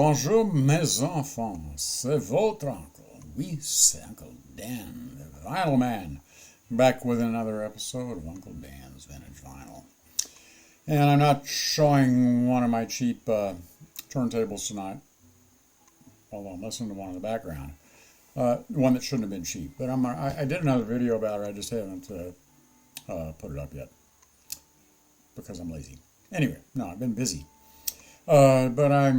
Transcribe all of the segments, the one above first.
Bonjour mes enfants, c'est votre uncle. Oui, c'est Uncle Dan, the Vinyl Man, back with another episode of Uncle Dan's Vintage Vinyl. And I'm not showing one of my cheap turntables tonight, although I'm listening to one in the background. One that shouldn't have been cheap. But I did another video about it, I just haven't put it up yet because I'm lazy. Anyway, no, I've been busy. But I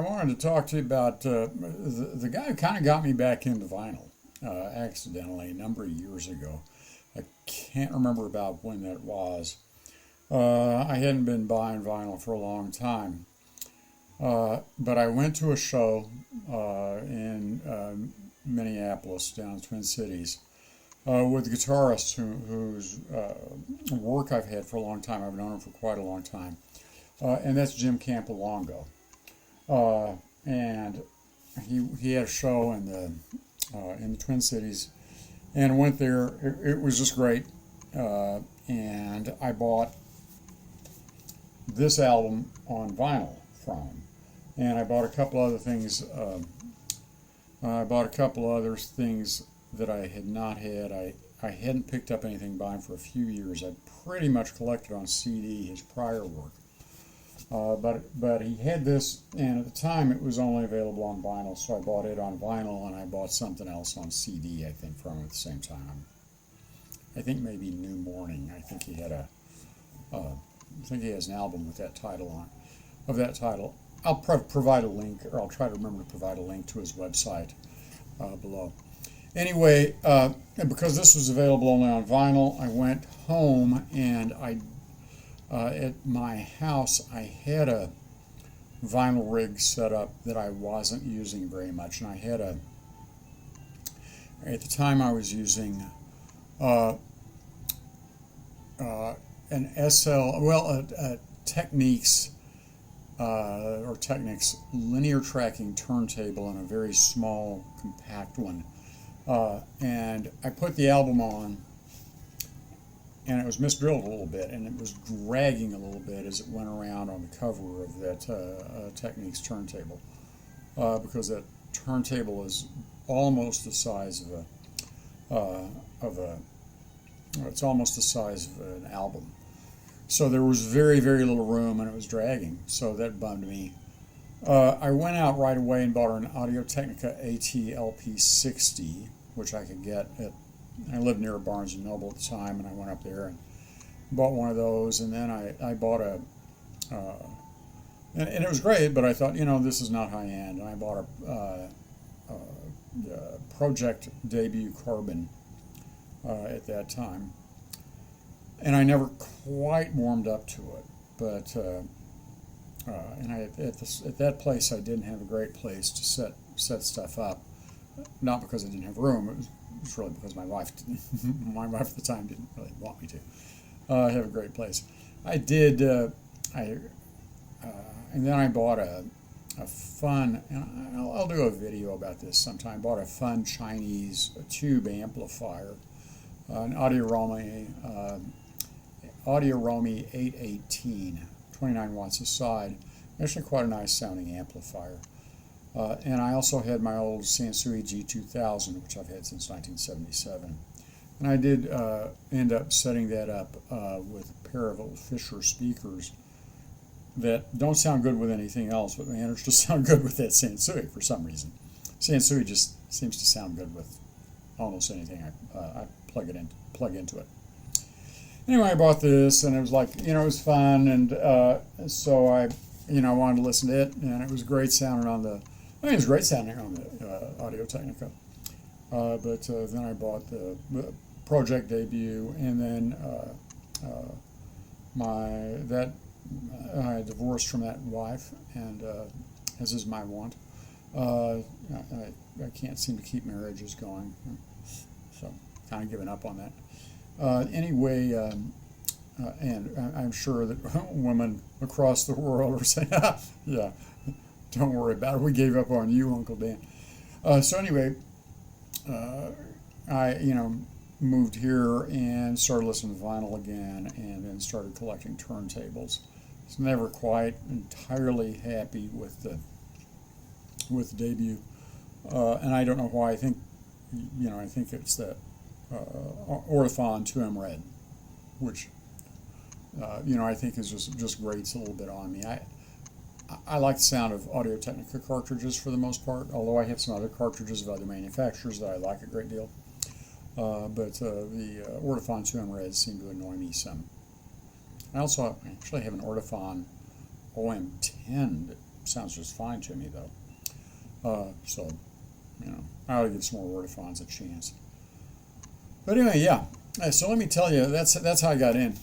wanted to talk to you about the guy who kind of got me back into vinyl accidentally a number of years ago. I can't remember about when that was. I hadn't been buying vinyl for a long time. But I went to a show in Minneapolis, down in Twin Cities, with a guitarist whose work I've had for a long time. I've known him for quite a long time. And that's Jim Campilongo. And he had a show in the Twin Cities, and I went there. It was just great. And I bought this album on vinyl from him, and I bought a couple other things. That I had not had. I hadn't picked up anything by him for a few years. I pretty much collected on CD his prior work. But he had this, and at the time it was only available on vinyl, so I bought it on vinyl, and I bought something else on CD, I think, from him at the same time. I think maybe New Morning. I think he has an album with that title on, of that title. I'll provide a link, or I'll try to remember to provide a link to his website below. Anyway, because this was available only on vinyl, I went home and at my house, I had a vinyl rig set up that I wasn't using very much, and I had at the time I was using an a Technics linear tracking turntable and a very small, compact one, and I put the album on. And it was misdrilled a little bit, and it was dragging a little bit as it went around on the cover of that Technics turntable, because that turntable is almost the size it's almost the size of an album. So there was very, very little room, and it was dragging. So that bummed me. I went out right away and bought an Audio-Technica AT-LP60, which I could get at. I lived near Barnes & Noble at the time, and I went up there and bought one of those, and then I bought and it was great, but I thought, this is not high-end, and I bought a Project Debut Carbon at that time, and I never quite warmed up to it, but and at that place I didn't have a great place to set stuff up, not because I didn't have room. It's really because my wife at the time didn't really want me to have a great place. I did, and then I bought a fun, and I'll do a video about this sometime. Bought a fun Chinese tube amplifier, an Audio Romy 818, 29 watts a side. Actually, quite a nice sounding amplifier. And I also had my old Sansui G2000, which I've had since 1977. And I did end up setting that up with a pair of old Fisher speakers that don't sound good with anything else, but managed to sound good with that Sansui for some reason. Sansui just seems to sound good with almost anything I plug into it. Anyway, I bought this, and it was like, it was fun, and so I wanted to listen to it, and it was great sounding on the Audio-Technica. But then I bought the Project Debut, and then I divorced from that wife, and as is my want, I can't seem to keep marriages going, so kind of given up on that. Anyway, and I'm sure that women across the world are saying, yeah, don't worry about it. We gave up on you, Uncle Dan. So anyway, I moved here and started listening to vinyl again, and then started collecting turntables. Was never quite entirely happy with the with the debut, and I don't know why. I think it's that Orthophon 2M Red, which I think is just grates a little bit on me. I like the sound of Audio-Technica cartridges for the most part, although I have some other cartridges of other manufacturers that I like a great deal. But the Orthophon 2M Reds seem to annoy me some. I also actually have an Orthophon OM10 that sounds just fine to me, though. So, I ought to give some more Orthophons a chance. But anyway, yeah. So let me tell you, that's how I got in.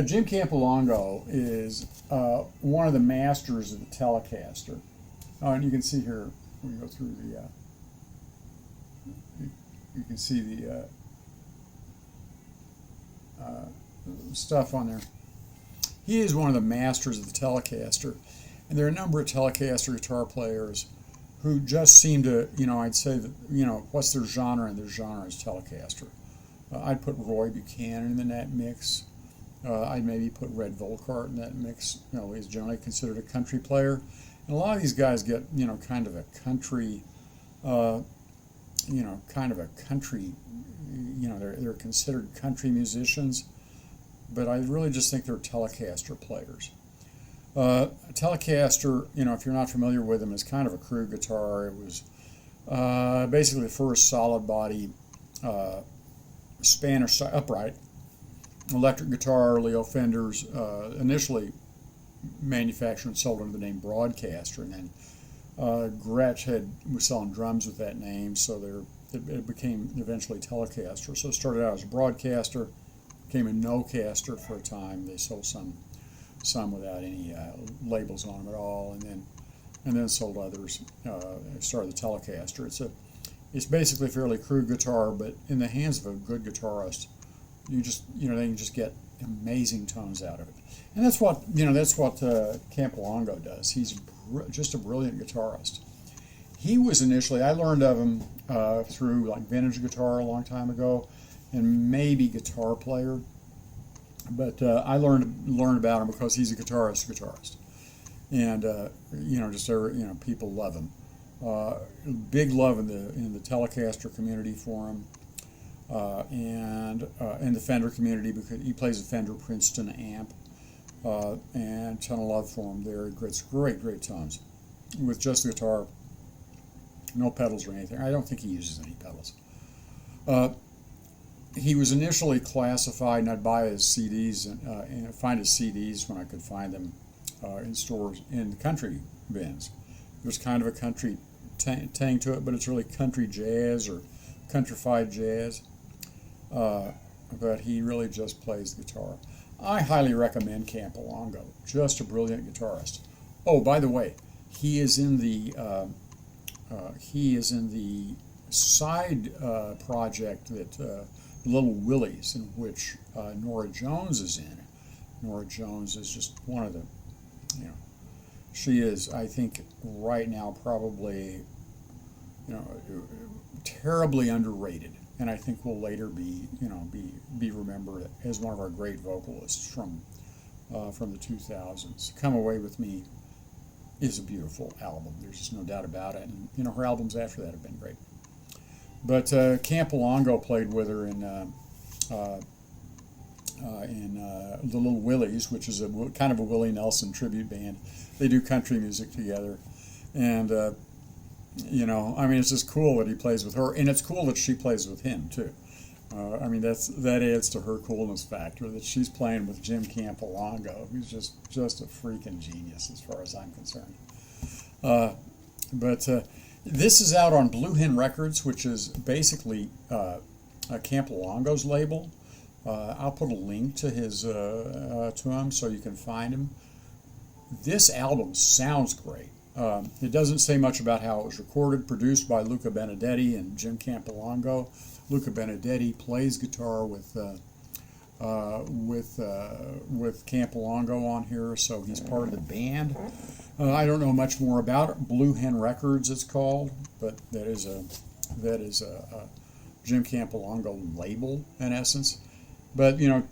Jim Campilongo is one of the masters of the Telecaster. Oh, and you can see here, when we go through the, you can see the stuff on there. He is one of the masters of the Telecaster. And there are a number of Telecaster guitar players who just seem to, I'd say that, what's their genre, and their genre is Telecaster. I'd put Roy Buchanan in that mix. I'd maybe put Red Volkart in that mix. He's generally considered a country player. And a lot of these guys get, kind of a country, they're considered country musicians, but I really just think they're Telecaster players. Telecaster, if you're not familiar with them, is kind of a crude guitar. It was basically the first solid body Spanish upright electric guitar. Leo Fender's initially manufactured and sold under the name Broadcaster, and then Gretsch was selling drums with that name, so it became eventually Telecaster. So it started out as a Broadcaster, became a No-Caster for a time. They sold some without any labels on them at all, and then sold others. Started the Telecaster. It's basically a fairly crude guitar, but in the hands of a good guitarist, they can just get amazing tones out of it. And that's what Campilongo does. He's just a brilliant guitarist. He was initially, I learned of him through like Vintage Guitar a long time ago, and maybe Guitar Player. But I learned about him because he's a guitarist, and people love him. Big love in the Telecaster community for him, and in the Fender community, because he plays a Fender Princeton amp, and a ton of love for him there. It's great tones with just the guitar, no pedals or anything. I don't think he uses any pedals. He was initially classified, and I'd buy his CDs and find his CDs when I could find them in stores, in country bins. There's kind of a country tang to it, but it's really country jazz or countrified jazz. But he really just plays the guitar. I highly recommend Campilongo. Just a brilliant guitarist. Oh, by the way, he is in the side project that Little Willies, in which Nora Jones is in. Nora Jones is just one of the, she is, I think, right now probably, terribly underrated, and I think will later be remembered as one of our great vocalists from the 2000s. Come Away With Me is a beautiful album. There's just no doubt about it, and her albums after that have been great. But Campilongo played with her in the Little Willies, which is kind of a Willie Nelson tribute band. They do country music together, and it's just cool that he plays with her, and it's cool that she plays with him too. That adds to her coolness factor, that she's playing with Jim Campilongo, who's just a freaking genius as far as I'm concerned. But this is out on Blue Hen Records, which is basically Campilongo's label. I'll put a link to him so you can find him. This album sounds great. It doesn't say much about how it was recorded. Produced by Luca Benedetti and Jim Campilongo. Luca Benedetti plays guitar with Campilongo on here, so he's part of the band. I don't know much more about it. Blue Hen Records, it's called, but that is a Jim Campilongo label in essence. But I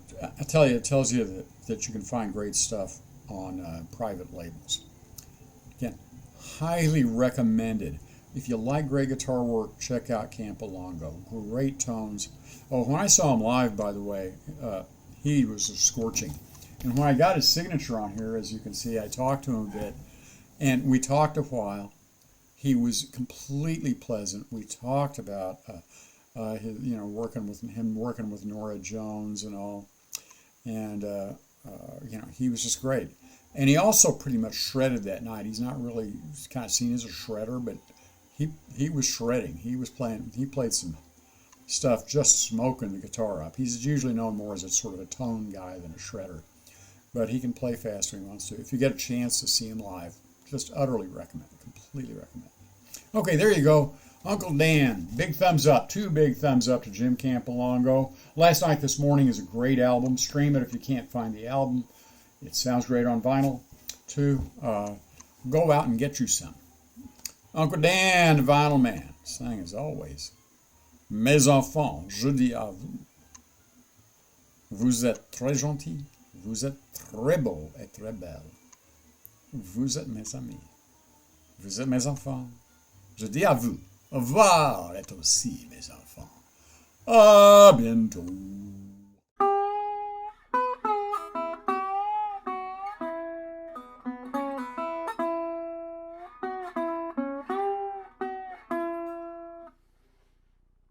tell you, it tells you that you can find great stuff on private labels. Again, highly recommended. If you like great guitar work, check out Campilongo. Great tones. Oh, when I saw him live, by the way, he was scorching. And when I got his signature on here, as you can see, I talked to him a bit, and we talked a while. He was completely pleasant. We talked about his, working with Nora Jones and all, and he was just great. And he also pretty much shredded that night. He's not really kind of seen as a shredder, but he was shredding. He played some stuff just smoking the guitar up. He's usually known more as a sort of a tone guy than a shredder, but he can play fast when he wants to. If you get a chance to see him live, just utterly recommend it. Completely recommend it. Okay, there you go. Uncle Dan, big thumbs up. 2 big thumbs up to Jim Campilongo. Last Night This Morning is a great album. Stream it if you can't find the album. It sounds great on vinyl. 2, go out and get you some. Uncle Dan, the Vinyl Man, sang as always. Mes enfants, je dis à vous, vous êtes très gentils, vous êtes très beaux et très belles. Vous êtes mes amis, vous êtes mes enfants. Je dis à vous, au revoir êtes aussi mes enfants. À bientôt.